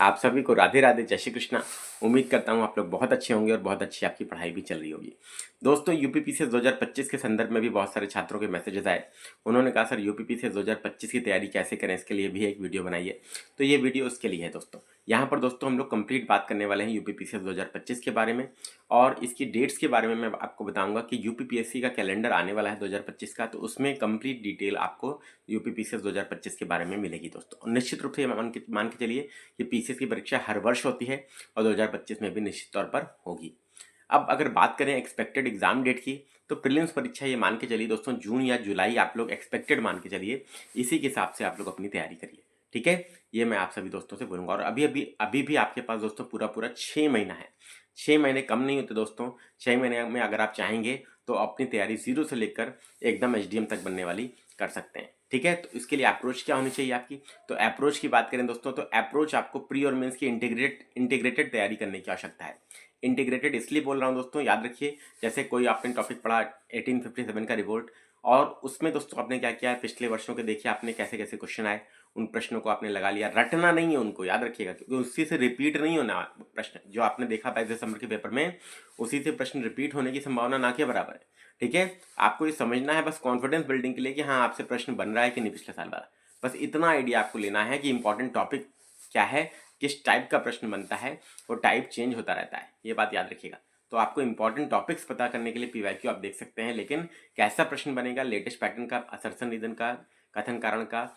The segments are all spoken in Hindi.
आप सभी को राधे राधे, जय श्री कृष्णा। उम्मीद करता हूँ आप लोग बहुत अच्छे होंगे और बहुत अच्छी आपकी पढ़ाई भी चल रही होगी। दोस्तों, यूपीपीसीएस 2025 के संदर्भ में भी बहुत सारे छात्रों के मैसेजेस आए। उन्होंने कहा सर यूपीपीसीएस 2025 की तैयारी कैसे करें, इसके लिए भी एक वीडियो बनाइए। तो ये वीडियो उसके लिए है दोस्तों। यहाँ पर दोस्तों हम लोग कंप्लीट बात करने वाले हैं यूपीपीसीएस 2025 के बारे में, और इसकी डेट्स के बारे में मैं आपको बताऊंगा कि यूपीपीएससी का कैलेंडर आने वाला है 2025 का, तो उसमें कंप्लीट डिटेल आपको यूपीपीसीएस 2025 के बारे में मिलेगी दोस्तों। और निश्चित रूप से मान के चलिए कि पीसीएस की परीक्षा हर वर्ष होती है और 2025 में भी निश्चित तौर पर होगी। अब अगर बात करें एक्सपेक्टेड एग्जाम डेट की, तो प्रीलिम्स परीक्षा ये मान के चलिए दोस्तों जून या जुलाई आप लोग एक्सपेक्टेड मान के चलिए, इसी के हिसाब से आप लोग अपनी तैयारी करिए। ठीक है, ये मैं आप सभी दोस्तों से बोलूँगा। और अभी भी आपके पास दोस्तों पूरा पूरा 6 महीना है। 6 महीने कम नहीं होते दोस्तों। 6 महीने में अगर आप चाहेंगे तो अपनी तैयारी जीरो से लेकर एकदम एचडीएम तक बनने वाली कर सकते हैं। ठीक है, तो इसके लिए अप्रोच क्या होनी चाहिए आपकी। तो अप्रोच की बात करें दोस्तों, तो अप्रोच आपको प्री और मेंस की इंटीग्रेटेड तैयारी करने की आवश्यकता है। इंटीग्रेटेड इसलिए बोल रहा हूँ दोस्तों, याद रखिए, जैसे कोई आपने टॉपिक पढ़ा 1857 का रिवोल्ट, और उसमें दोस्तों आपने क्या किया है, पिछले वर्षों के देखिए आपने कैसे कैसे क्वेश्चन आए, उन प्रश्नों को आपने लगा लिया। रटना नहीं है उनको, याद रखिएगा, क्योंकि उसी से रिपीट नहीं होना प्रश्न। जो आपने देखा 22 दिसंबर के पेपर में, उसी से प्रश्न रिपीट होने की संभावना ना के बराबर है। ठीक है, आपको ये समझना है बस कॉन्फिडेंस बिल्डिंग के लिए कि हाँ आपसे प्रश्न बन रहा है कि नहीं पिछले साल वाला। बस इतना आइडिया आपको लेना है कि इंपॉर्टेंट टॉपिक क्या है, किस टाइप का प्रश्न बनता है, वो टाइप चेंज होता रहता है, ये बात याद रखिएगा। तो आपको इंपॉर्टेंट टॉपिक्स पता करने के लिए पीवाईक्यू आप देख सकते हैं, लेकिन कैसा प्रश्न बनेगा, लेटेस्ट पैटर्न का, असर्शन रीजन का, कथन कारण का,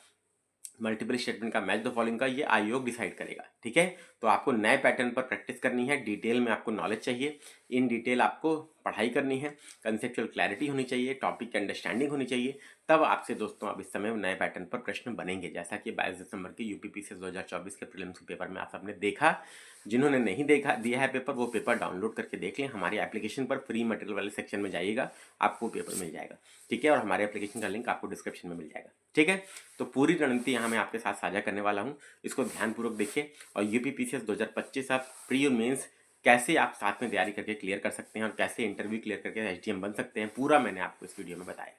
मल्टीपल स्टेटमेंट का, मैच द फॉलोइंग का, ये आयोग डिसाइड करेगा। ठीक है, तो आपको नए पैटर्न पर प्रैक्टिस करनी है, डिटेल में आपको नॉलेज चाहिए, इन डिटेल आपको पढ़ाई करनी है, कंसेप्चुअल क्लैरिटी होनी चाहिए, टॉपिक की अंडरस्टैंडिंग होनी चाहिए, तब आपसे दोस्तों अब इस समय नए पैटर्न पर प्रश्न बनेंगे। जैसा कि 22 दिसंबर के यूपीपीसीएस 2024 के प्रीलिम्स के पेपर में आप सबने देखा। जिन्होंने नहीं देखा दिया है पेपर, वो पेपर डाउनलोड करके देख लें। हमारी एप्लीकेशन पर फ्री मटेरियल वाले सेक्शन में जाइएगा, आपको पेपर मिल जाएगा। ठीक है, और हमारे एप्लीकेशन का लिंक आपको डिस्क्रिप्शन में मिल जाएगा। ठीक है, तो पूरी रणनीति यहाँ मैं आपके साथ साझा करने वाला हूँ, इसको ध्यानपूर्वक देखिए। और यूपीपीसीएस 2025 आप प्री और मेंस कैसे आप साथ में तैयारी करके क्लियर कर सकते हैं और कैसे इंटरव्यू क्लियर करके एचडीएम बन सकते हैं, पूरा मैंने आपको इस वीडियो में बताया।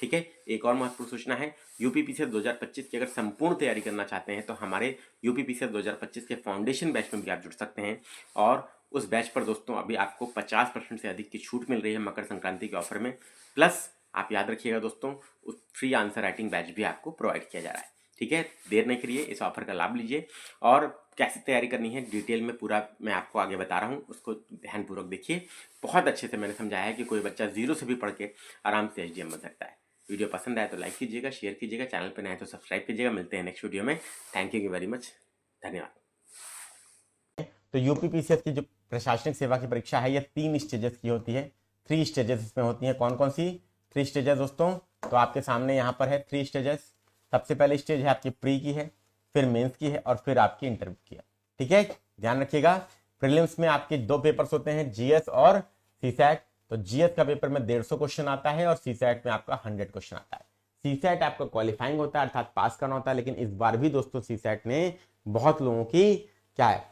ठीक है, एक और महत्वपूर्ण सूचना है, यूपीपीसीएस 2025 की अगर संपूर्ण तैयारी करना चाहते हैं तो हमारे यूपीपीसीएस 2025 के फाउंडेशन बैच में भी आप जुड़ सकते हैं। और उस बैच पर दोस्तों अभी आपको 50% से अधिक की छूट मिल रही है मकर संक्रांति के ऑफर में। प्लस आप याद रखिएगा दोस्तों, उस फ्री आंसर राइटिंग बैच भी आपको प्रोवाइड किया जा रहा है। ठीक है, देर नहीं करिए, इस ऑफर का लाभ लीजिए। और कैसे तैयारी करनी है डिटेल में पूरा मैं आपको आगे बता रहा हूँ, उसको ध्यानपूर्वक देखिए। बहुत अच्छे से मैंने समझाया है कि कोई बच्चा जीरो से भी पढ़ के आराम से एचडीएम बन सकता है। वीडियो पसंद आए तो लाइक कीजिएगा, शेयर कीजिएगा, चैनल पर नए हैं तो सब्सक्राइब कीजिएगा। मिलते हैं नेक्स्ट वीडियो में। थैंक यू वेरी मच, धन्यवाद। तो यूपीपीसीएस की जो प्रशासनिक सेवा की परीक्षा है, ये 3 स्टेजेस की होती है। 3 स्टेजेस इसमें होती हैं। कौन कौन सी 3 स्टेजेस दोस्तों? तो आपके सामने यहाँ पर है 3 स्टेजेस। सबसे पहले स्टेज है आपकी प्री की है, फिर मेंस की है, और फिर आपकी इंटरव्यू की है। ठीक है, ध्यान रखिएगा। प्रीलिम्स में आपके 2 पेपर्स होते हैं, जीएस और सीसैट। तो जीएस का पेपर में 150 क्वेश्चन आता है और सीसैट में आपका 100 क्वेश्चन आता है। सीसैट आपका क्वालिफाइंग होता है, अर्थात पास करना होता है। लेकिन इस बार भी दोस्तों सीसैट ने बहुत लोगों की क्या है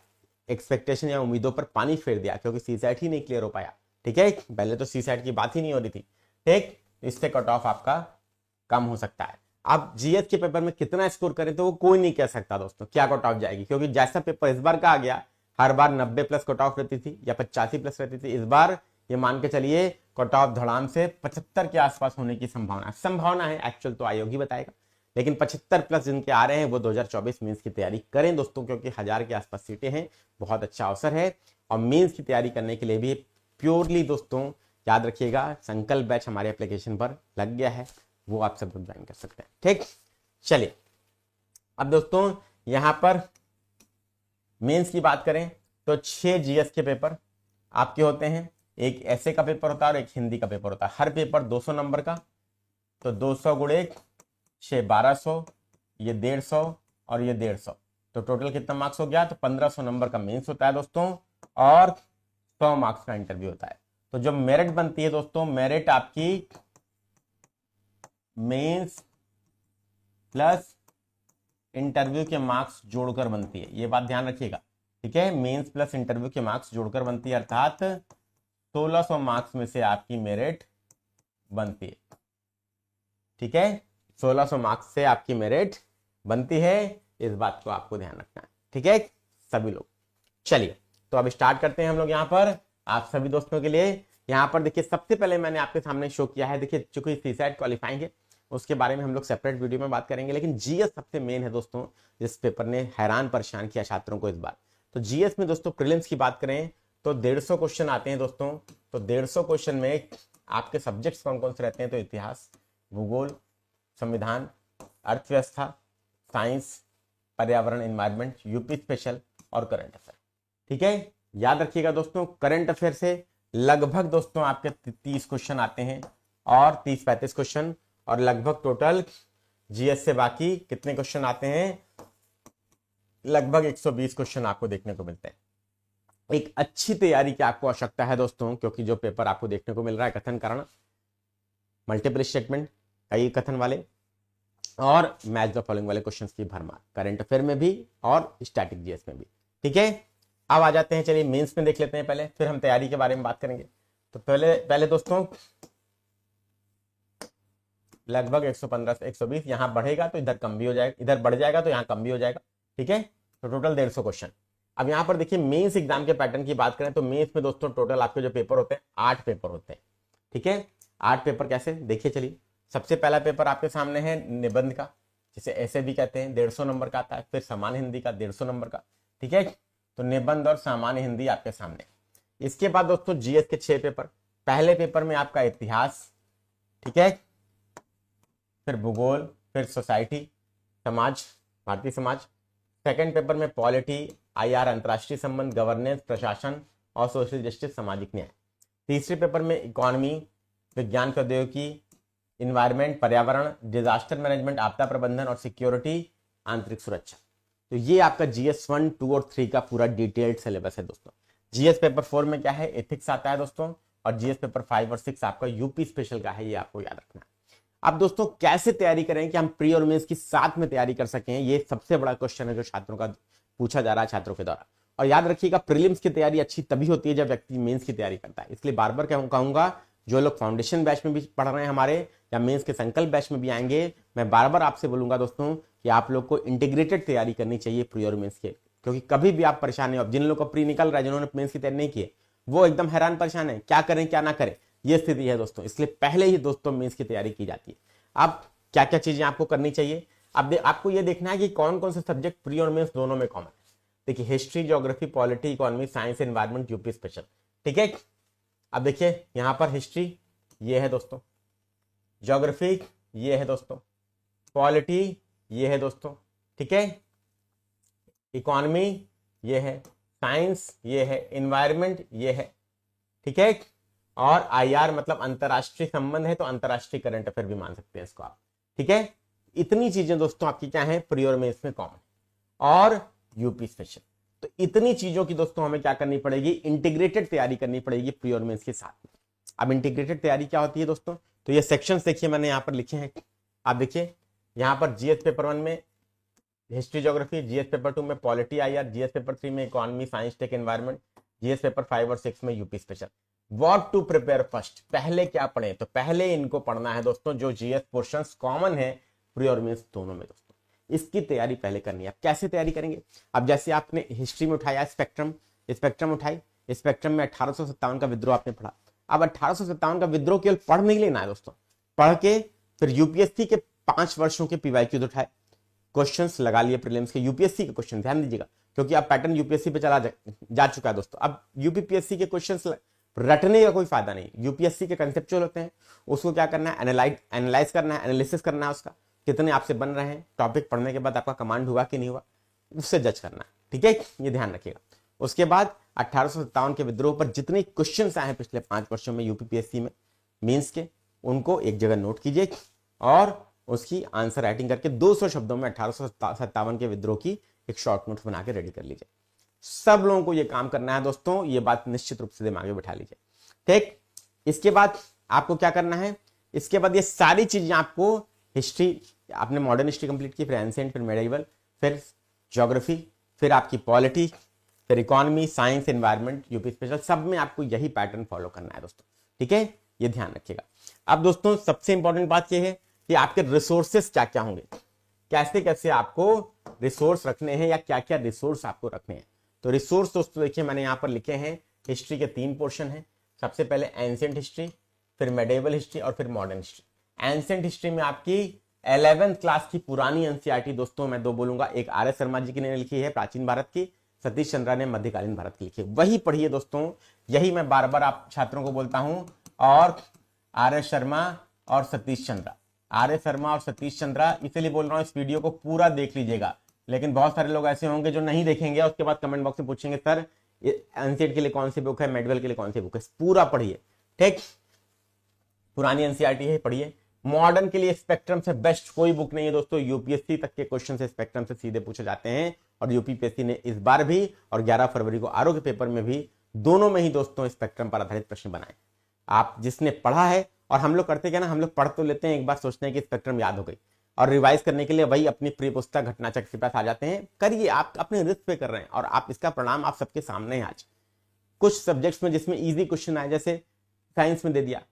एक्सपेक्टेशन या उम्मीदों पर पानी फेर दिया, क्योंकि सीसैट ही नहीं क्लियर हो पाया। ठीक है, पहले तो सीसैट की बात ही नहीं हो रही थी। ठीक, इससे कट ऑफ आपका कम हो सकता है। आप जीएस के पेपर में कितना स्कोर करें तो वो कोई नहीं कह सकता दोस्तों क्या कट ऑफ जाएगी, क्योंकि जैसा पेपर इस बार का आ गया, हर बार 90 प्लस कट ऑफ रहती थी या 85 प्लस रहती थी। इस बार ये मान के चलिए कट ऑफ धड़ाम से 75 के आसपास होने की संभावना है। एक्चुअल तो आयोग ही बताएगा, लेकिन 75 प्लस जिनके आ रहे हैं वो 2024 मेंस की तैयारी करें दोस्तों, क्योंकि 1000 के आसपास सीटें हैं, बहुत अच्छा अवसर है। और मेंस की तैयारी करने के लिए भी प्योरली दोस्तों याद रखिएगा, संकल्प बैच हमारे एप्लीकेशन पर लग गया है, वो आप सब लोग ज्वाइन कर सकते हैं। ठीक, चलिए अब दोस्तों यहां पर मेंस की बात करें तो 6 जीएस के पेपर आपके होते हैं। एक ऐसे का पेपर होता है और एक हिंदी का पेपर होता है। हर पेपर 200 नंबर का, तो 200 गुणे 6 1200, ये 150 और ये 150, तो टोटल कितना मार्क्स हो गया? तो 1500 नंबर का मेंस होता है दोस्तों, और 100 मार्क्स का इंटरव्यू होता है। तो जो मेरिट बनती है दोस्तों, मेरिट आपकी मेंस प्लस इंटरव्यू के मार्क्स जोड़कर बनती है, ये बात ध्यान रखिएगा। ठीक है, मेंस प्लस इंटरव्यू के मार्क्स जोड़कर बनती है, अर्थात 1600 मार्क्स में से आपकी मेरिट बनती है। ठीक है, 1600 मार्क्स से आपकी मेरिट बनती है, इस बात को आपको ध्यान रखना है। ठीक है, सभी लोग। चलिए तो अब स्टार्ट करते हैं हम लोग यहाँ पर आप सभी दोस्तों के लिए। यहाँ पर देखिए सबसे पहले मैंने आपके सामने शो किया है, देखिए चूंकि सीसैट क्वालिफाइंग है उसके बारे में हम लोग सेपरेट वीडियो में बात करेंगे, लेकिन जीएस सबसे मेन है दोस्तों, जिस पेपर ने हैरान परेशान किया छात्रों को इस बार। तो जीएस में दोस्तों प्रीलिम्स की बात करें तो 150 क्वेश्चन आते हैं दोस्तों। तो 150 क्वेश्चन में आपके सब्जेक्ट्स कौन कौन से रहते हैं, तो इतिहास, भूगोल, संविधान, अर्थव्यवस्था, साइंस, पर्यावरण एनवायरमेंट, यूपी स्पेशल और करंट अफेयर। ठीक है, याद रखिएगा दोस्तों करंट अफेयर से लगभग दोस्तों आपके 30 क्वेश्चन आते हैं और 30-35 क्वेश्चन, और लगभग टोटल जीएस से बाकी कितने क्वेश्चन आते हैं, लगभग 120 क्वेश्चन आपको देखने को मिलते हैं। एक अच्छी तैयारी की आपको आवश्यकता है दोस्तों, क्योंकि जो पेपर आपको देखने को मिल रहा है कथन कारण, मल्टीपल स्टेटमेंट, कई कथन वाले और मैच द फॉलोइंग वाले क्वेश्चंस की भरमार, करंट अफेयर में भी और स्टैटिक जीएस में भी। ठीक है, अब आ जाते हैं, चलिए मेंस में देख लेते हैं पहले, फिर हम तैयारी के बारे में बात करेंगे। तो पहले दोस्तों लगभग 115 से 120, यहां बढ़ेगा तो इधर कम भी हो जाएगा, इधर बढ़ जाएगा तो यहां कम भी हो जाएगा। ठीक है, तो टोटल 150 क्वेश्चन। अब यहां पर देखिए मेंस एग्जाम के पैटर्न की बात करें तो मेंस में दोस्तों टोटल आपके जो पेपर होते हैं 8 पेपर होते हैं। ठीक है, 8 पेपर कैसे देखिए, चलिए सबसे पहला पेपर आपके सामने है निबंध का, जिसे ऐसे भी कहते हैं, 150 नंबर का आता है। फिर सामान्य हिंदी का 150 नंबर का। ठीक है, तो निबंध और सामान्य हिंदी आपके सामने। इसके बाद दोस्तों जीएस के 6 पेपर। पहले पेपर में आपका इतिहास, ठीक है, फिर भूगोल, फिर सोसाइटी, समाज, भारतीय समाज। सेकंड पेपर में पॉलिटी, आईआर, अंतरराष्ट्रीय संबंध, गवर्नेंस, प्रशासन और सोशल जस्टिस, सामाजिक न्याय। तीसरे पेपर में इकोनॉमी, विज्ञान प्रौद्योगिकी, इन्वायरमेंट, पर्यावरण, डिजास्टर मैनेजमेंट, आपदा प्रबंधन और सिक्योरिटी, आंतरिक सुरक्षा। तो ये आपका जीएस 1, 2 और 3 का पूरा डिटेल्ड सिलेबस है दोस्तों। जीएस पेपर 4 में क्या है, एथिक्स आता है दोस्तों, और जीएस पेपर 5 और 6 आपका यूपी स्पेशल का है, ये आपको याद रखना है। अब दोस्तों कैसे तैयारी करें कि हम प्री और मेंस की साथ में तैयारी कर सकें, ये सबसे बड़ा क्वेश्चन है जो छात्रों का पूछा जा रहा है छात्रों के द्वारा। और याद रखिएगा प्रीलिम्स की तैयारी अच्छी तभी होती है जब व्यक्ति मेंस की तैयारी करता है। इसलिए बार बार कहूंगा जो लोग फाउंडेशन बैच में भी पढ़ रहे हैं हमारे, या मेंस के संकल्प बैच में भी आएंगे, मैं बार बार आपसे बोलूंगा दोस्तों कि आप लोग को इंटीग्रेटेड तैयारी करनी चाहिए प्री और मेंस के, क्योंकि कभी भी आप परेशान नहीं हो। जिन लोगों को प्री निकल रहा है, जिन्होंने मेंस की तैयारी नहीं की है, वो एकदम हैरान परेशान है, क्या करें क्या ना करें, ये स्थिति है दोस्तों। इसलिए पहले ही दोस्तों मेंस की तैयारी की जाती है। अब क्या क्या चीजें आपको करनी चाहिए, अब आपको ये देखना है कि कौन कौन से सब्जेक्ट प्री और मेंस दोनों में कॉमन है। देखिए history, geography, polity, economy, science, environment, UP special. ठीक है, अब देखिए यहां पर हिस्ट्री ये है दोस्तों, ज्योग्राफी ये है दोस्तों, पॉलिटी ये है दोस्तों, ठीक है, इकोनॉमी ये है, साइंस ये है, एनवायरमेंट ये है, ठीक है, और आईआर मतलब अंतरराष्ट्रीय संबंध है, तो अंतरराष्ट्रीय करंट अफेयर भी मान सकते हैं इसको आप। ठीक है, इतनी चीजें दोस्तों आपकी क्या है प्री और मेंस में कॉमन, और यूपी स्पेशल। तो इतनी चीजों की दोस्तों हमें क्या करनी पड़ेगी, इंटीग्रेटेड तैयारी करनी पड़ेगी प्री और मेंस के साथ में। अब इंटीग्रेटेड तैयारी क्या होती है दोस्तों, तो ये सेक्शंस देखिए मैंने यहाँ पर लिखे हैं। आप देखिए यहाँ पर जीएस पेपर 1 में हिस्ट्री ज्योग्राफी, जीएस पेपर 2 में पॉलिटी आईआर, जीएस पेपर 3 में economy, science, tech, environment, GS paper 5 और 6 में UP special. What to prepare first, पहले क्या पढ़े, तो पहले इनको पढ़ना है दोस्तों जो जीएस पोर्शंस कॉमन है प्री और मेंस दोनों में दोस्तों, इसकी तैयारी पहले करनी है। अब कैसे तैयारी करेंगे, अब जैसे आपने हिस्ट्री में उठाया स्पेक्ट्रम उठाई, स्पेक्ट्रम में 1857 का विद्रोह आपने पढ़ा। अब 1857 का विद्रोह केवल पढ़ नहीं लेना है दोस्तों, पढ़ के फिर यूपीएससी के 5 वर्षों के पीवाईक्यू उठाए, क्वेश्चंस लगा लिए प्रीलिम्स के, यूपीएससी के क्वेश्चन ध्यान दीजिएगा, क्योंकि अब पैटर्न यूपीएससी पे चला जा चुका है दोस्तों। अब यूपीपीएससी के क्वेश्चंस रटने का कोई फायदा नहीं, यूपीएससी के कंसेप्चुअल होते हैं, उसको क्या करना है, एनालाइज करना है, एनालिसिस करना है उसका, कितने आपसे बन रहे हैं, टॉपिक पढ़ने के बाद आपका कमांड हुआ कि नहीं हुआ, उससे जज करना है। ठीक है, ये ध्यान रखिएगा। उसके बाद 1857 के विद्रोह पर जितने क्वेश्चंस आए हैं पिछले 5 वर्षों में यूपीपीएससी में मेंस के, उनको एक जगह नोट कीजिए और उसकी आंसर राइटिंग करके 200 शब्दों में 1857 के विद्रोह की एक शॉर्ट नोट बना के रेडी कर लीजिए। सब लोगों को ये काम करना है दोस्तों, ये बात निश्चित रूप से दिमाग में बैठा लीजिए। ठीक, इसके बाद आपको क्या करना है, इसके बाद ये सारी चीजें आपको हिस्ट्री, आपने मॉडर्न हिस्ट्री कंप्लीट की, फिर एंशिएंट, फिर मेडिवल, फिर ज्योग्राफी, फिर आपकी पॉलिटी, फिर economy, science, environment, UP special, सब में आपको यही पैटर्न फॉलो करना है दोस्तों। ठीक है, ये ध्यान रखिएगा। अब दोस्तों सबसे इंपॉर्टेंट बात यह है कि आपके रिसोर्सेस क्या क्या होंगे, कैसे कैसे आपको रिसोर्स रखने हैं या क्या क्या रिसोर्स आपको रखने हैं। तो रिसोर्स दोस्तों देखिए मैंने यहाँ पर लिखे हैं, हिस्ट्री के 3 पोर्शन हैं। सबसे पहले एंशिएंट हिस्ट्री, फिर मेडिएवल हिस्ट्री और फिर मॉडर्न हिस्ट्री। एंशिएंट हिस्ट्री में आपकी 11th क्लास की पुरानी एनसीईआरटी दोस्तों मैं 2 बोलूंगा, एक आर एस शर्मा जी की ने लिखी है प्राचीन भारत की, सतीश चंद्रा ने मध्यकालीन भारत की लिखी है, वही पढ़िए दोस्तों। यही मैं बार बार आप छात्रों को बोलता हूं। और आर एस शर्मा और सतीश चंद्रा, आर एस शर्मा और सतीश चंद्रा इसलिए बोल रहा हूं, इस वीडियो को पूरा देख लीजिएगा। लेकिन बहुत सारे लोग ऐसे होंगे जो नहीं देखेंगे, उसके बाद कमेंट बॉक्स में पूछेंगे सर एनसीईआरटी के लिए कौन सी बुक है, मेडिकल के लिए कौन सी बुक है। पूरा पढ़िए, ठीक, पुरानी एनसीईआरटी है, पढ़िए। मॉडर्न के लिए स्पेक्ट्रम से बेस्ट कोई बुक नहीं है दोस्तों। यूपीएससी तक के क्वेश्चन से स्पेक्ट्रम से सीधे पूछे जाते हैं, और यूपीपीएससी ने इस बार भी और 11 फरवरी को आरओ के पेपर में भी, दोनों में ही दोस्तों स्पेक्ट्रम पर आधारित प्रश्न बनाए। आप जिसने पढ़ा है, और हम लोग करते क्या ना, हम लोग पढ़ तो लेते हैं, एक बार सोचते हैं कि स्पेक्ट्रम याद हो गई, और रिवाइज करने के लिए वही अपनी प्री पुस्तक घटनाचक्र के पास आ जाते हैं। करिए, आप अपने रिस्क पे कर रहे हैं, और आप इसका परिणाम आप सबके सामने है आज। कुछ सब्जेक्ट्स में जिसमें इजी क्वेश्चन आए, जैसे साइंस में दे दिया,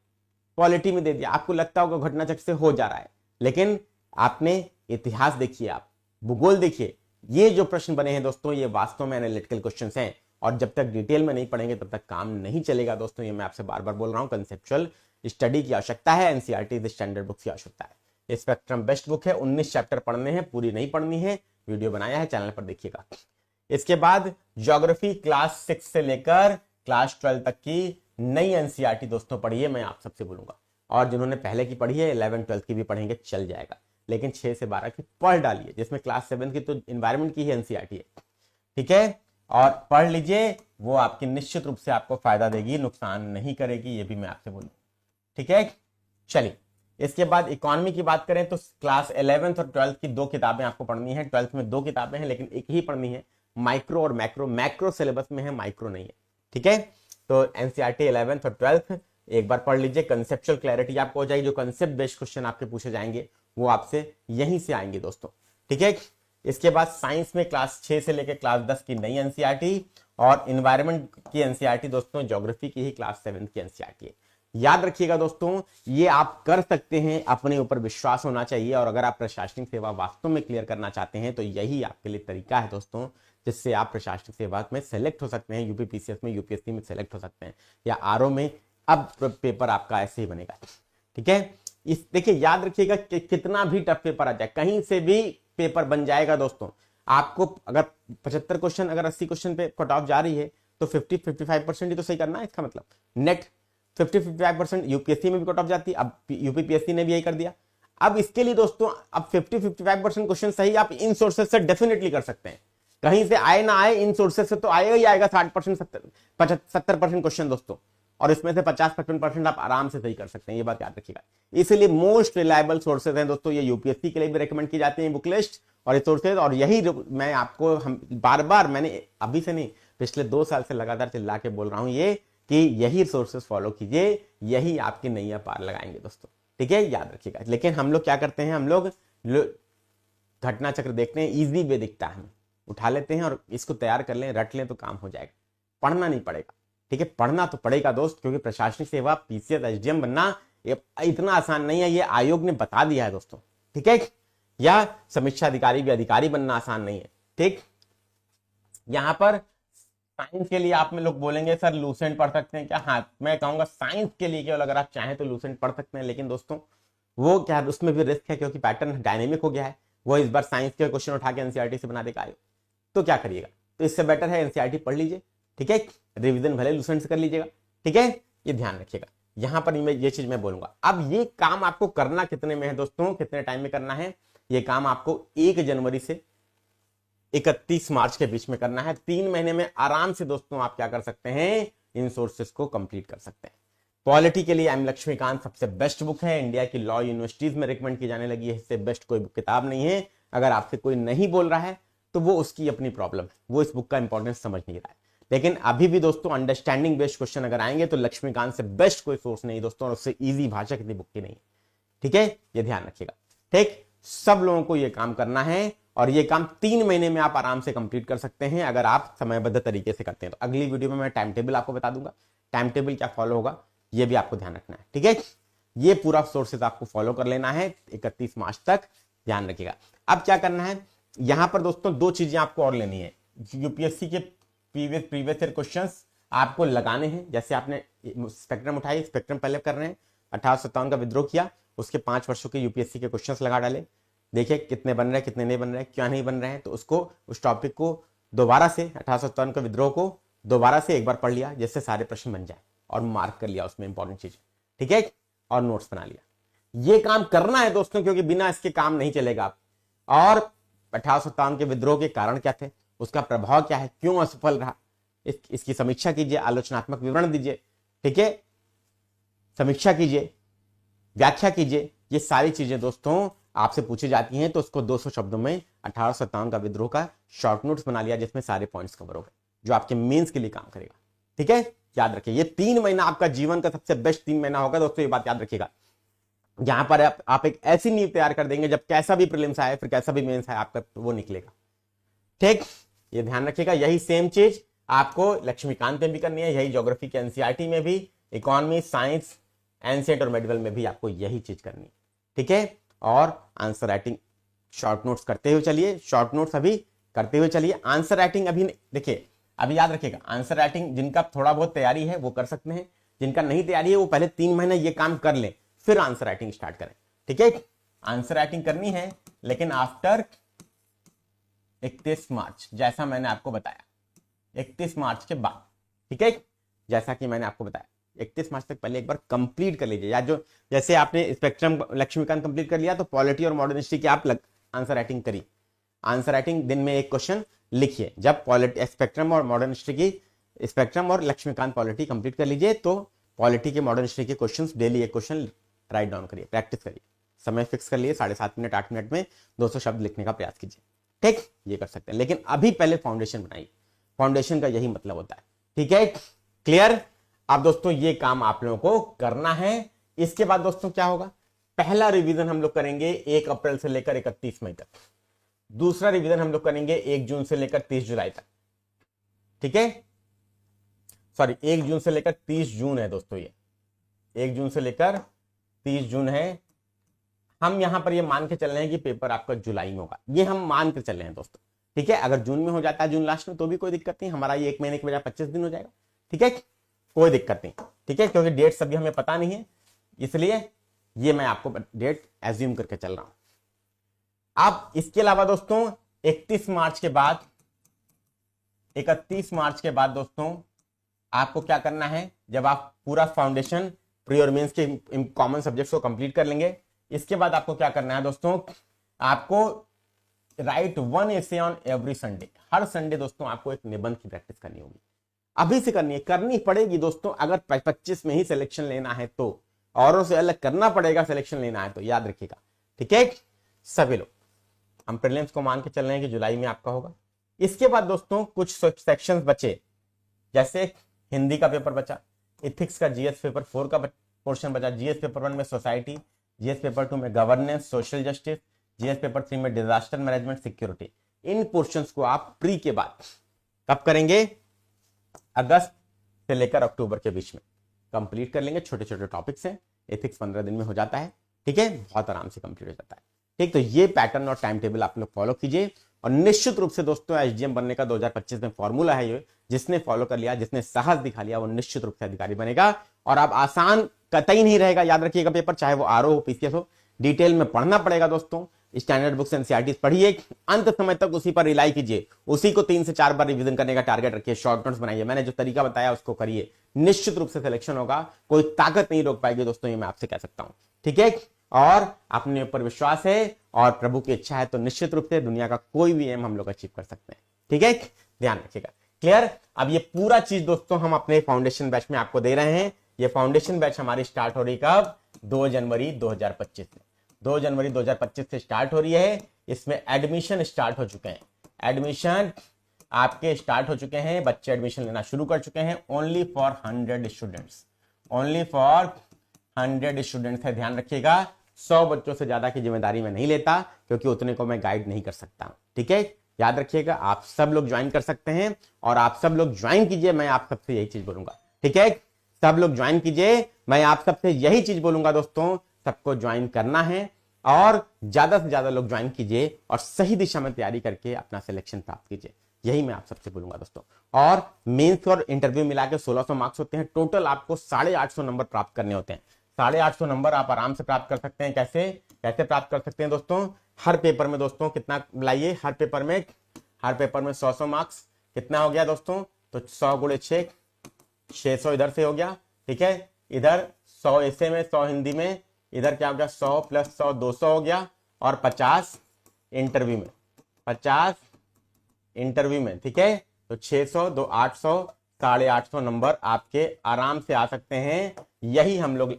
पॉलिटी में दे दिया, आपको लगता होगा घटनाचक्र से हो जा रहा है, लेकिन आपने इतिहास देखिए, आप भूगोल देखिए, ये जो प्रश्न बने हैं दोस्तों, ये वास्तव में एनालिटिकल क्वेश्चंस हैं, और जब तक डिटेल में नहीं पढ़ेंगे तब तक काम नहीं चलेगा दोस्तों। ये मैं आपसे बार बार बोल रहा हूं, कंसेप्चुअल स्टडी की आवश्यकता है, एनसीईआरटी स्टैंडर्ड बुक्स की आवश्यकता है। स्पेक्ट्रम बेस्ट बुक है, 19 चैप्टर पढ़ने हैं, पूरी नहीं पढ़नी है, वीडियो बनाया है, चैनल पर देखिएगा। इसके बाद ज्योग्राफी क्लास 6 से लेकर क्लास 12 तक की नई एनसीईआरटी दोस्तों पढ़िए, मैं आप सबसे बोलूंगा। और जिन्होंने पहले की पढ़ी है 11 12 की भी पढ़ेंगे, चल जाएगा, लेकिन 6 से 12 की पढ़ डालिए, जिसमें क्लास 7 की तो इन्वायरमेंट की ही एनसीईआरटी है, ठीक है, और पढ़ लीजिए, वो आपकी निश्चित रूप से आपको फायदा देगी, नुकसान नहीं करेगी, ये भी मैं आपसे बोलूँ, ठीक है। चलिए, इसके बाद इकोनॉमी की बात करें तो क्लास 11th और 12th की 2 किताबें आपको पढ़नी है। 12th में 2 किताबें हैं, लेकिन एक ही पढ़नी है, माइक्रो और मैक्रो। मैक्रो सिलेबस में है, माइक्रो नहीं है, ठीक है। तो एनसीईआरटी 11th और 12th एक बार पढ़ लीजिए, कंसेप्चुअल क्लैरिटी आपको हो जाएगी। जो कंसेप्ट बेस्ड क्वेश्चन आपके पूछे जाएंगे वो आपसे यहीं से आएंगे दोस्तों, ठीक है। इसके बाद साइंस में क्लास 6 से लेकर क्लास 10 की नई एनसीईआरटी, और इन्वायरमेंट की एनसीईआरटी दोस्तों ज्योग्राफी की ही क्लास 7 की एनसीईआरटी है। याद रखिएगा दोस्तों, ये आप कर सकते हैं, अपने ऊपर विश्वास होना चाहिए। और अगर आप प्रशासनिक सेवा वास्तव में क्लियर करना चाहते हैं तो यही आपके लिए तरीका है दोस्तों, जिससे आप प्रशासनिक सेवा में सेलेक्ट हो सकते हैं, यूपीपीसीएस में, यूपीएससी में सेलेक्ट हो सकते हैं, या आरओ में। अब पेपर आपका ऐसे ही बनेगा, ठीक है। इस देखिए, याद रखिएगा कि कितना भी टफ पेपर आ जाए, कहीं से भी पेपर बन जाएगा दोस्तों। आपको अगर 75 क्वेश्चन, अगर 80 क्वेश्चन पे कट ऑफ जा रही है तो 50-55% ही तो सही करना है। इसका मतलब नेट 50-55% यूपीएससी में भी कट ऑफ जाती है, अब यूपीपीएससी ने भी यही कर दिया। अब इसके लिए दोस्तों, अब 50-55% क्वेश्चन सही आप इन सोर्सेज से डेफिनेटली कर सकते हैं, कहीं से आए ना आए, इन सोर्सेज से तो आएगा ही आएगा 60% 70% क्वेश्चन दोस्तों, और इसमें से 50-55% आप आराम से सही कर सकते हैं, ये बात याद रखिएगा। इसलिए मोस्ट रिलायबल सोर्सेज हैं दोस्तों, ये यूपीएससी के लिए भी रेकमेंड की जाती है बुक लिस्ट और ये सोर्सेज। और यही मैं आपको बार बार, मैंने अभी से नहीं, पिछले 2 साल से लगातार चिल्ला के बोल रहा हूं ये, कि यही सोर्सेज फॉलो कीजिए, यही आपकी नैया पार लगाएंगे दोस्तों, ठीक है, याद रखिएगा। लेकिन हम लोग क्या करते हैं, हम लोग घटना चक्र देखते हैं, इजी वे दिखता है, हमें उठा लेते हैं और इसको तैयार कर लें, रट लें तो काम हो जाएगा। पढ़ना नहीं पड़ेगा, ठीक है, पढ़ना तो पड़ेगा दोस्त, क्योंकि प्रशासनिक सेवा पीसीएस एसडीएम बनना इतना आसान नहीं है, ये आयोग ने बता दिया है दोस्तों, ठीक है। या समीक्षा अधिकारी भी अधिकारी बनना आसान नहीं है, ठीक। यहां पर साइंस के लिए आप में लोग बोलेंगे सर लूसेंट पढ़ सकते हैं क्या? हाँ, मैं कहूंगा साइंस के लिए केवल अगर आप चाहें तो लूसेंट पढ़ सकते हैं, लेकिन दोस्तों वो क्या, उसमें भी रिस्क है, क्योंकि पैटर्न डायनेमिक हो गया है। वो इस बार साइंस के क्वेश्चन उठा के एनसीईआरटी से बना देगा आयोग, तो क्या करिएगा? तो इससे बेटर है एनसीईआरटी पढ़ लीजिए, ठीक है, रिवीजन भले लूसेंट से कर लीजिएगा, ठीक है, ये ध्यान रखिएगा। यहां पर ये चीज मैं बोलूंगा। अब ये काम आपको करना कितने में है दोस्तों, कितने टाइम में करना है? ये काम आपको 1 जनवरी से 31 मार्च के बीच में करना है। 3 महीने में आराम से दोस्तों आप क्या कर सकते हैं, इन सोर्सेस को कंप्लीट कर सकते हैं। पॉलिटी के लिए एम लक्ष्मीकांत सबसे बेस्ट बुक है, इंडिया की लॉ यूनिवर्सिटीज में रिकमेंड की जाने लगी है, इससे बेस्ट कोई किताब नहीं है। अगर आपसे कोई नहीं बोल रहा है तो वो उसकी अपनी प्रॉब्लम है, वो इस बुक का इंपॉर्टेंस समझ नहीं रहा है। लेकिन अभी भी दोस्तों अंडरस्टैंडिंग बेस्ड क्वेश्चन अगर आएंगे तो लक्ष्मीकांत से बेस्ट कोई सोर्स नहीं दोस्तों, और उससे इजी भाषा कितनी बुक की नहीं, ठीक है, ये ध्यान रखिएगा, ठीक। सब लोगों को ये काम करना है, और ये काम 3 महीने में आप आराम से कंप्लीट कर सकते हैं अगर आप समयबद्ध तरीके से करते हैं। तो अगली वीडियो में मैं टाइम टेबल आपको बता दूंगा, टाइम टेबल क्या फॉलो होगा ये भी आपको ध्यान रखना है, ठीक है। ये पूरा सोर्सेज आपको फॉलो कर लेना है 31 मार्च तक, ध्यान रखिएगा। अब क्या करना है, यहां पर दोस्तों 2 चीजें आपको और लेनी है। यूपीएससी के प्रीवियस ईयर क्वेश्चंस आपको लगाने हैं। जैसे आपने स्पेक्ट्रम उठाई, स्पेक्ट्रम पहले कर रहे हैं, 1857 का विद्रोह किया, उसके 5 वर्षों के यूपीएससी के क्वेश्चंस लगा डाले, देखिए कितने बन रहे हैं, कितने नहीं बन रहे हैं, क्या नहीं बन रहे हैं, तो उसको उस टॉपिक को दोबारा से 1857 के विद्रोह को दोबारा से एक बार पढ़ लिया, जिससे सारे प्रश्न बन जाए, और मार्क कर लिया उसमें इंपॉर्टेंट चीजें, ठीक है, और नोट्स बना लिया। ये काम करना है दोस्तों, क्योंकि बिना इसके काम नहीं चलेगा आप। और 1857 के विद्रोह के कारण क्या थे, उसका प्रभाव क्या है, क्यों असफल रहा, इसकी समीक्षा कीजिए, आलोचनात्मक विवरण दीजिए, ठीक है, समीक्षा कीजिए, व्याख्या कीजिए। ये सारी चीजें दोस्तों आपसे पूछी जाती हैं, तो उसको 200 शब्दों में 1857 का विद्रोह का शॉर्ट नोट्स बना लिया, जिसमें सारे पॉइंट्स कवर हो गए, जो आपके मेंस के लिए काम करेगा, ठीक है। याद रखिए, ये 3 महीना आपका जीवन का सबसे बेस्ट 3 महीना होगा दोस्तों, ये बात याद रखिएगा। यहां पर आप एक ऐसी नींव तैयार कर देंगे, जब कैसा भी प्रीलिम्स आए, फिर कैसा भी मेंस आए, आपका वो निकलेगा, ठीक। ये ध्यान रखिएगा। यही सेम चीज आपको लक्ष्मीकांत में भी करनी है, यही ज्योग्राफी के एनसीईआरटी में भी, इकोनॉमी, साइंस, एनसीईआरटी और मेडिकल में भी आपको यही चीज करनी है, ठीक है। और आंसर राइटिंग शॉर्ट नोट्स करते हुए चलिए, शॉर्ट नोट्स अभी करते हुए चलिए। आंसर राइटिंग अभी देखिए, अभी याद रखिएगा, आंसर राइटिंग जिनका थोड़ा बहुत तैयारी है वो कर सकते हैं, जिनका नहीं तैयारी है वो पहले 3 महीने ये काम कर लें, फिर आंसर राइटिंग स्टार्ट करें, ठीक है। आंसर राइटिंग करनी है, लेकिन आफ्टर 31 मार्च, जैसा मैंने आपको बताया, 31 मार्च के बाद, ठीक है, जैसा कि मैंने आपको बताया 31 मार्च तक पहले एक बार कंप्लीट कर लीजिए। या जो जैसे आपने स्पेक्ट्रम लक्ष्मीकांत कंप्लीट कर लिया, तो पॉलिटी और मॉडर्न हिस्ट्री की आप आंसर राइटिंग करिए। आंसर राइटिंग दिन में एक क्वेश्चन लिखिए। जब पॉलिटी, स्पेक्ट्रम और मॉडर्न हिस्ट्री की, स्पेक्ट्रम और लक्ष्मीकांत पॉलिटी कंप्लीट कर लीजिए, तो पॉलिटी के, मॉडर्न हिस्ट्री के क्वेश्चन डेली एक क्वेश्चन राइट डाउन करिए, प्रैक्टिस करिए। समय फिक्स कर लिए, 7.5 मिनट 8 मिनट में 200 शब्द लिखने का प्रयास कीजिए, ठीक, ये कर सकते हैं। लेकिन अभी पहले फाउंडेशन बनाइए, फाउंडेशन का यही मतलब होता है, ठीक है, क्लियर। अब दोस्तों ये काम आप लोगों को करना है। इसके बाद दोस्तों क्या होगा, पहला रिवीजन हम लोग करेंगे 1 अप्रैल से लेकर 31 मई तक, दूसरा रिवीजन हम लोग करेंगे 1 जून से लेकर 30 जुलाई तक, ठीक है, सॉरी 1 जून से लेकर 30 जून है दोस्तों, ये 1 जून से लेकर 30 जून है। हम यहां पर ये मान के चल रहे हैं कि पेपर आपका जुलाई में होगा, ये हम मान के चल रहे हैं दोस्तों, ठीक है। अगर जून में हो जाता है, जून लास्ट में, तो भी कोई दिक्कत नहीं, हमारा ये 1 महीने के बजाय 25 दिन हो जाएगा, ठीक है, कोई दिक्कत नहीं, ठीक है, क्योंकि डेट अभी हमें पता नहीं है, इसलिए ये मैं आपको डेट एज्यूम करके चल रहा हूं। अब इसके अलावा दोस्तों 31 मार्च के बाद, 31 मार्च के बाद दोस्तों आपको क्या करना है, जब आप पूरा फाउंडेशन, प्री और मेंस के कॉमन सब्जेक्ट्स को कंप्लीट कर लेंगे, इसके बाद आपको क्या करना है दोस्तों, आपको right 1 essay on every Sunday. Her Sunday दोस्तों आपको एक निबंध की प्रैक्टिस करनी होगी, अभी से करनी है, करनी पड़ेगी दोस्तों। अगर 25 में ही सिलेक्शन लेना है तो, औरों से अलग करना पड़ेगा सिलेक्शन लेना है तो, याद रखिएगा, ठीक है सभी लोग। हम प्रीलिम्स को मान के चल रहे हैं कि जुलाई में आपका होगा। इसके बाद दोस्तों कुछ सेक्शंस बचे, जैसे हिंदी का पेपर बचा, इथिक्स का जीएस पेपर 4 का पोर्शन बचा, जीएस पेपर 1 में सोसाइटी, जीएस पेपर 2 में governance, social justice, GS paper 3 में डिजास्टर मैनेजमेंट, सिक्योरिटी। इन पोर्शंस को आप प्री के बाद कब करेंगे, अगस्त से लेकर अक्टूबर के बीच में कंप्लीट कर लेंगे। छोटे छोटे टॉपिक्स हैं, एथिक्स 15 दिन में हो जाता है, ठीक है, बहुत आराम से कंप्लीट हो जाता है, ठीक। तो ये पैटर्न और टाइम टेबल आप लोग फॉलो कीजिए, और निश्चित रूप से दोस्तों एसडीएम बनने का 2025 में फॉर्मूला है ये, जिसने फॉलो कर लिया, जिसने साहस दिखा लिया, वो निश्चित रूप से अधिकारी बनेगा। और अब आसान कतई नहीं रहेगा, याद रखिएगा पेपर, चाहे वो आरओ हो, पीसीएस हो, डिटेल में पढ़ना पड़ेगा दोस्तों। स्टैंडर्ड बुक्स एनसीईआरटी पढ़िए, अंत समय तक उसी पर रिलाई कीजिए, उसी को 3 से 4 बार रिवीजन करने का टारगेट रखिए, शॉर्ट नोट्स बनाइए, मैंने जो तरीका बताया उसको करिए, निश्चित रूप से सिलेक्शन होगा, कोई ताकत नहीं रोक पाएगी दोस्तों, ये मैं आपसे कह सकता हूं, ठीक है। और अपने ऊपर विश्वास है और प्रभु की इच्छा है तो निश्चित रूप से दुनिया का कोई भी एम हम लोग अचीव कर सकते हैं, ठीक है, ध्यान रखिएगा, क्लियर। अब ये पूरा चीज दोस्तों हम अपने फाउंडेशन बैच में आपको दे रहे हैं। ये फाउंडेशन बैच हमारी स्टार्ट हो रही कब, 2 जनवरी 2025 से, 2 जनवरी 2025 से स्टार्ट हो रही है। इसमें एडमिशन स्टार्ट हो चुके हैं, एडमिशन आपके स्टार्ट हो चुके हैं, बच्चे एडमिशन लेना शुरू कर चुके हैं। Only for 100 students, only for 100 students है, ध्यान रखिएगा। 100 बच्चों से ज्यादा की जिम्मेदारी मैं नहीं लेता, क्योंकि उतने को मैं गाइड नहीं कर सकता, ठीक है, याद रखिएगा। आप सब लोग ज्वाइन कर सकते हैं, और आप सब लोग ज्वाइन कीजिए, मैं आप सबसे यही चीज बोलूंगा, ठीक है, सब लोग ज्वाइन कीजिए, मैं आप सबसे यही चीज बोलूंगा दोस्तों, सबको ज्वाइन करना है, और ज्यादा से ज्यादा लोग ज्वाइन कीजिए, और सही दिशा में तैयारी करके अपना सिलेक्शन प्राप्त कीजिए। यही मैं आप सबसे बोलूंगा दोस्तों। और मेंस और इंटरव्यू मिला के 1600 मार्क्स होते हैं। टोटल आपको 850 नंबर प्राप्त करने होते हैं। 850 नंबर आप आराम से प्राप्त कर सकते हैं। कैसे कैसे प्राप्त कर सकते हैं दोस्तों? हर पेपर में दोस्तों कितना लाइए, हर पेपर में 100 मार्क्स। कितना हो गया दोस्तों? तो 100 गुणे 6, 600 इधर से हो गया, ठीक है। इधर 100 ऐसे में, 100 हिंदी में, इधर क्या हो गया 100 + 100 200 हो गया, और 50 इंटरव्यू में, 50 इंटरव्यू में, ठीक है। तो 600 2 800, 850 नंबर आपके आराम से आ सकते हैं। यही हम लोग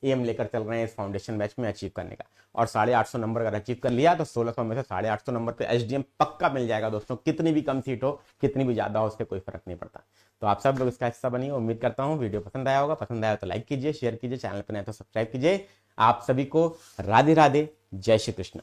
एम लेकर चल रहे हैं इस फाउंडेशन बैच में अचीव करने का। और 850 नंबर अगर अचीव कर लिया तो 1600 में से 850 नंबर पे एसडीएम पक्का मिल जाएगा दोस्तों। कितनी भी कम सीट हो, कितनी भी ज्यादा हो, उससे कोई फर्क नहीं पड़ता। तो आप सब लोग इसका हिस्सा बनिए। उम्मीद करता हूँ वीडियो पसंद आया होगा। पसंद आया तो लाइक कीजिए, शेयर कीजिए, चैनल पर नए तो सब्सक्राइब कीजिए। आप सभी को राधे राधे, जय श्री कृष्ण।